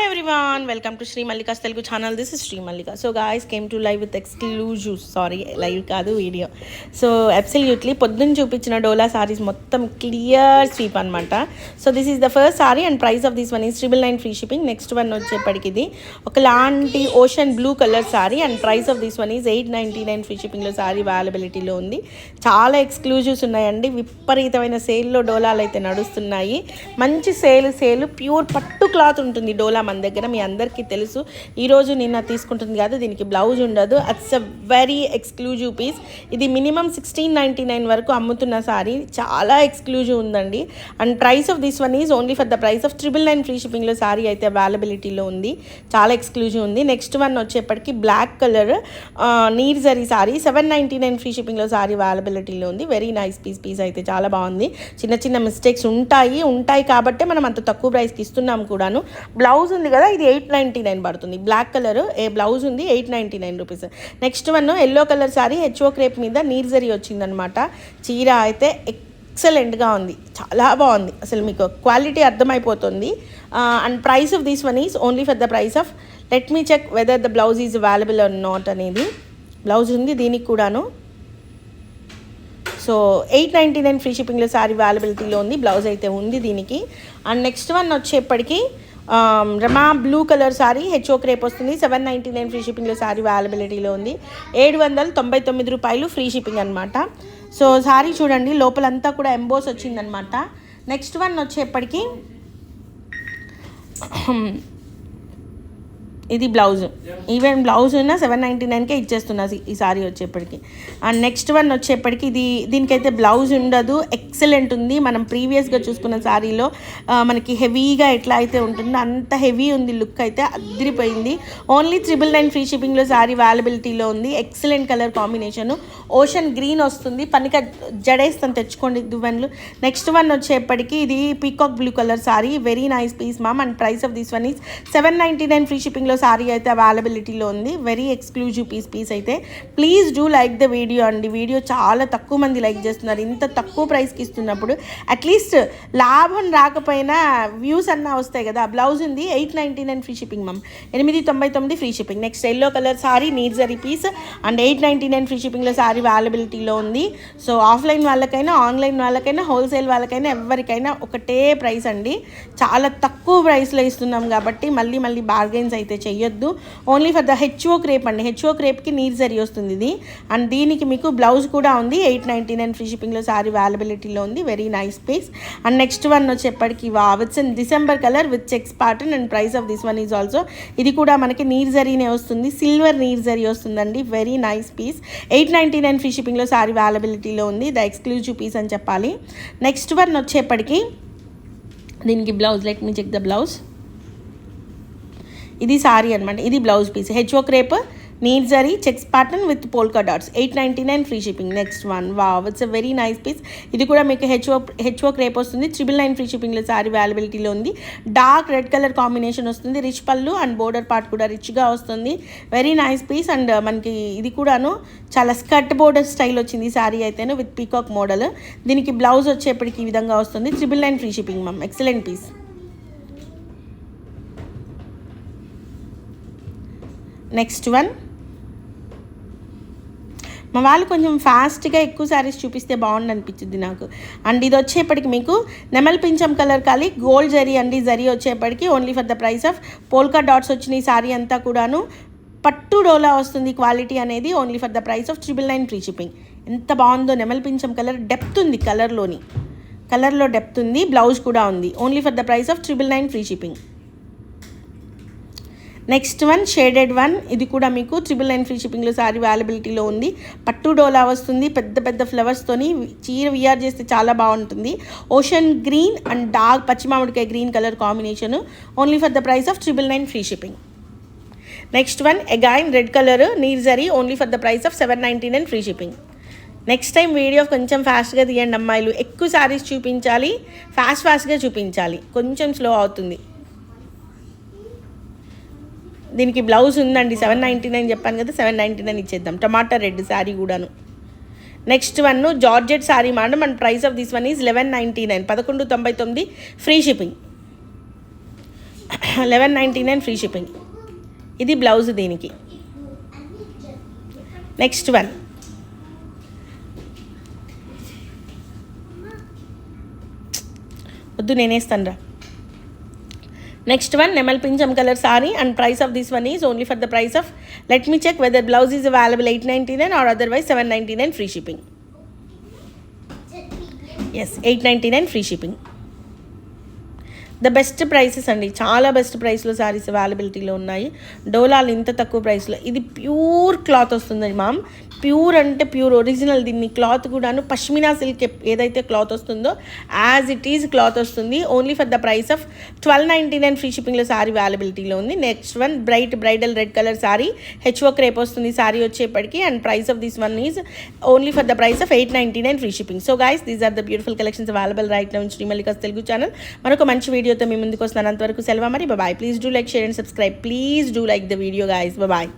everyone, welcome to Sri Mallika's Telugu channel. This is Sri Mallika. So guys, came to live with exclusive, sorry, live కాదు వీడియో. So absolutely పొద్దున్న చూపించిన డోలా సారీస్ మొత్తం clear sweep అనమాట. So this is the first sari and price of this one is 999 free shipping. Next one వచ్చేప్పటికి ఇది ఒకలాంటి ocean blue colour sari and price of this one is 899 free షిప్పింగ్లో సారీ అవైలబిలిటీలో ఉంది. చాలా ఎక్స్క్లూజివ్స్ ఉన్నాయండి. విపరీతమైన సేల్లో డోలాలు అయితే నడుస్తున్నాయి. మంచి సేల్ ప్యూర్ పట్టు క్లాత్ ఉంటుంది డోలా మన దగ్గర, మీ అందరికీ తెలుసు. ఈరోజు నిన్న తీసుకుంటుంది కాదు, దీనికి బ్లౌజ్ ఉండదు. It's a very exclusive piece. ఇది మినిమం 1699 వరకు అమ్ముతున్న సారీ, చాలా ఎక్స్క్లూజివ్ ఉందండి. And price of this one is only for the price of 999 free షిప్పింగ్లో సారీ అయితే అవైలబిలిటీలో ఉంది. చాలా ఎక్స్క్లూజివ్ ఉంది. నెక్స్ట్ వన్ వచ్చేప్పటికి బ్లాక్ కలర్ నీర్ జరీ సారీ 799 ఫ్రీ షిప్పింగ్లో సారీ అవైలబిలిటీలో ఉంది. వెరీ నైస్ పీస్ అయితే చాలా బాగుంది. చిన్న మిస్టేక్స్ ఉంటాయి కాబట్టే మనం అంత తక్కువ ప్రైస్కి ఇస్తున్నాం కూడాను. బ్లౌజ్ ఉంది కదా, ఇది 899 పడుతుంది. బ్లాక్ కలర్ బ్లౌజ్ ఉంది, 899 rupees. Next one yellow colour sari హెచ్ఓ క్రేప్ మీద నీర్ జరీ వచ్చిందనమాట. చీర అయితే ఎక్సలెంట్గా ఉంది, చాలా బాగుంది. అసలు మీకు క్వాలిటీ అర్థమైపోతుంది. And price of this one is only for the price of, let me check whether the blouse is available or not అనేది. బ్లౌజ్ ఉంది దీనికి కూడాను. సో 899 ఫ్రీ షిప్పింగ్లో సారీ అవైలబిలిటీలో ఉంది. బ్లౌజ్ అయితే ఉంది దీనికి. అండ్ నెక్స్ట్ వన్ వచ్చేప్పటికి రమా బ్లూ కలర్ సారీ హెచ్ఓ క్రేప్ వస్తుంది. 799 ఫ్రీ షిప్పింగ్లో సారీ అవైలబిలిటీలో ఉంది. 799 రూపాయలు ఫ్రీ షిప్పింగ్ అనమాట. సో సారీ చూడండి, లోపలంతా కూడా ఎంబోస్ వచ్చిందనమాట. నెక్స్ట్ వన్ వచ్చేప్పటికి ఇది బ్లౌజ్, ఈవెన్ బ్లౌజ్ ఉన్న 799కే ఇచ్చేస్తున్నా ఈ సారీ వచ్చేప్పటికి. అండ్ నెక్స్ట్ వన్ వచ్చేప్పటికి దీనికైతే బ్లౌజ్ ఉండదు, ఎక్సలెంట్ ఉంది. మనం ప్రీవియస్గా చూసుకున్న సారీలో మనకి హెవీగా ఎట్లా అయితే ఉంటుందో అంత హెవీ ఉంది. లుక్ అయితే అదిరిపోయింది. ఓన్లీ 999 ఫ్రీ షిప్పింగ్లో సారీ అవైలబిలిటీలో ఉంది. Excellent colour combination, ocean green వస్తుంది. పనికి జడేస్తాను, తెచ్చుకోండి దువ్వెన్లు. నెక్స్ట్ వన్ వచ్చేప్పటికి ఇది peacock blue colour sari, very nice piece ma'am. And price of this one is 799 free షిప్పింగ్లో సారీ అయితే అవైలబిలిటీలో ఉంది. వెరీ ఎక్స్క్లూజివ్ పీస్ అయితే. Please do like the video అండి. వీడియో చాలా తక్కువ మంది లైక్ చేస్తున్నారు. ఇంత తక్కువ ప్రైస్కి ఇస్తున్నప్పుడు అట్లీస్ట్ లాభం రాకపోయినా వ్యూస్ అన్నా వస్తాయి కదా. బ్లౌజ్ ఉంది, 899 free shipping ma'am, 899 free shipping. Next yellow colour sari నీర్ జరీ పీస్ అండ్ 899 ఫ్రీ షిప్పింగ్లో సారీ అవైలబిలిటీలో ఉంది. సో ఆఫ్లైన్ వాళ్ళకైనా ఆన్లైన్ వాళ్ళకైనా హోల్సేల్ వాళ్ళకైనా ఎవరికైనా ఒకటే ప్రైస్ అండి. చాలా తక్కువ ప్రైస్లో ఇస్తున్నాం కాబట్టి మళ్ళీ బార్గెన్స్ అయితే చెయ్యొద్దు. Only for the HO crepe అండి. హెచ్ఓ క్రేప్కి నీర్ జరీ వస్తుంది ఇది. అండ్ దీనికి మీకు బ్లౌజ్ కూడా ఉంది. 899 ఫ్రీ షిప్పింగ్లో సారీ అవైలబిలిటీలో ఉంది. Very nice piece. And next one వచ్చేప్పటికి it's in December colour with checks pattern. And price of this one is also, ఇది కూడా మనకి నీర్ జరీనే వస్తుంది, సిల్వర్ నీర్ జరీ వస్తుందండి. Very nice piece. 899 ఫ్రీ షిప్పింగ్లో సారీ అవైలబిలిటీలో ఉంది. ద ఎక్స్క్లూజివ్ పీస్ అని చెప్పాలి. నెక్స్ట్ వన్ వచ్చేప్పటికి దీనికి blouse, let me check the blouse. ఇది సారీ అనమాట, ఇది బ్లౌజ్ పీస్. హెచ్ఓ క్రేప్ నీర్ zari checks pattern with polka dots, 899 free shipping. Next one it's a very nice piece. ఇది కూడా మీకు హెచ్ఓ క్రేప్ వస్తుంది. 999 ఫ్రీ షిప్పింగ్లో సారీ అవైలబిలిటీలో ఉంది. డార్క్ రెడ్ కలర్ కాంబినేషన్ వస్తుంది. రిచ్ పళ్ళు అండ్ బోర్డర్ పార్ట్ కూడా రిచ్గా వస్తుంది. Very nice piece. అండ్ మనకి ఇది కూడాను చాలా స్కర్ట్ బోర్డర్ స్టైల్ వచ్చింది ఈ సారీ అయితేను విత్ పీకాక్ మోడల్. దీనికి బ్లౌజ్ వచ్చేప్పటికి ఈ విధంగా వస్తుంది. 999 free shipping ma'am. Excellent piece. Next one, మా వాళ్ళు కొంచెం ఫాస్ట్గా ఎక్కువ శారీస్ చూపిస్తే బాగుండు అనిపించింది నాకు. అండ్ ఇది వచ్చేప్పటికి మీకు నెమల్ పింఛం కలర్ కాలి గోల్డ్ జరీ అండి. జరీ వచ్చేప్పటికి only for the price of, polka dots వచ్చిన ఈ సారీ అంతా కూడాను పట్టు డోలా వస్తుంది. క్వాలిటీ అనేది only for the price of 999 free shipping. ఎంత బాగుందో నెమల్ పింఛం కలర్, డెప్త్ ఉంది కలర్లో డెప్త్ ఉంది. బ్లౌజ్ కూడా ఉంది. Only for the price of 999 free shipping. Next one shaded one, ఇది కూడా మీకు 999 ఫ్రీ షిప్పింగ్లో సారీ అవైలబిలిటీలో ఉంది. పట్టు డోలా వస్తుంది, పెద్ద ఫ్లవర్స్తోని. చీర విఆర్ చేస్తే చాలా బాగుంటుంది. ఓషన్ గ్రీన్ అండ్ డార్క్ పచ్చిమామిడికాయ green colour combination. Only for the price of 999 free shipping. Next one again red colour నీర్ zari, only for the price of 799 free shipping. Next time video కొంచెం ఫాస్ట్గా తీయండి అమ్మాయిలు. ఎక్కువ సారీస్ చూపించాలి, ఫాస్ట్గా చూపించాలి, కొంచెం స్లో అవుతుంది. దీనికి బ్లౌజ్ ఉందండి. 799 చెప్పాను కదా, 799 ఇచ్చేద్దాం. టమాటా రెడ్ శారీ కూడాను. Next one georgette sari madam. And price of this one is 1199, 1199 free shipping. 1199 free shipping. ఇది బ్లౌజ్ దీనికి. నెక్స్ట్ వన్ వద్దు నేనేస్తాను రా. నెక్స్ట్ వన్ నెమల్ పింఛం colour sari and price of this one is only for the price of, let me check whether blouse is available 899 or otherwise 799 free shipping. Yes 899 free shipping. The best prices అండి, చాలా best ప్రైస్లో శారీస్ అవైలబిలిటీలో ఉన్నాయి. డోలాలు ఇంత తక్కువ ప్రైస్లో. ఇది ప్యూర్ క్లాత్ వస్తుంది మ్యామ్, ప్యూర్ అంటే ప్యూర్ ఒరిజినల్. దీన్ని క్లాత్ కూడాను పష్మినా సిల్క్ ఏదైతే క్లాత్ వస్తుందో యాజ్ ఇట్ ఈజ్ క్లాత్ వస్తుంది. Only for the price of 1299 free షిప్పింగ్లో శారీ అవైలబిలిటీలో ఉంది. Next one bridal red colour sari, HO crepe వస్తుంది శారీ వచ్చేప్పటికి. And price of this one is only for the price of 899 free shipping. So guys these are the beautiful collections available right now in శ్రీమల్లికాస్ Telugu channel. మరొక మంచి వీడియోతో మీ ముందుకు వస్తున్నాను. అంతవరకు సెలవు మరి. Bye. Please do like, share and subscribe. Please do like the video guys. Bye.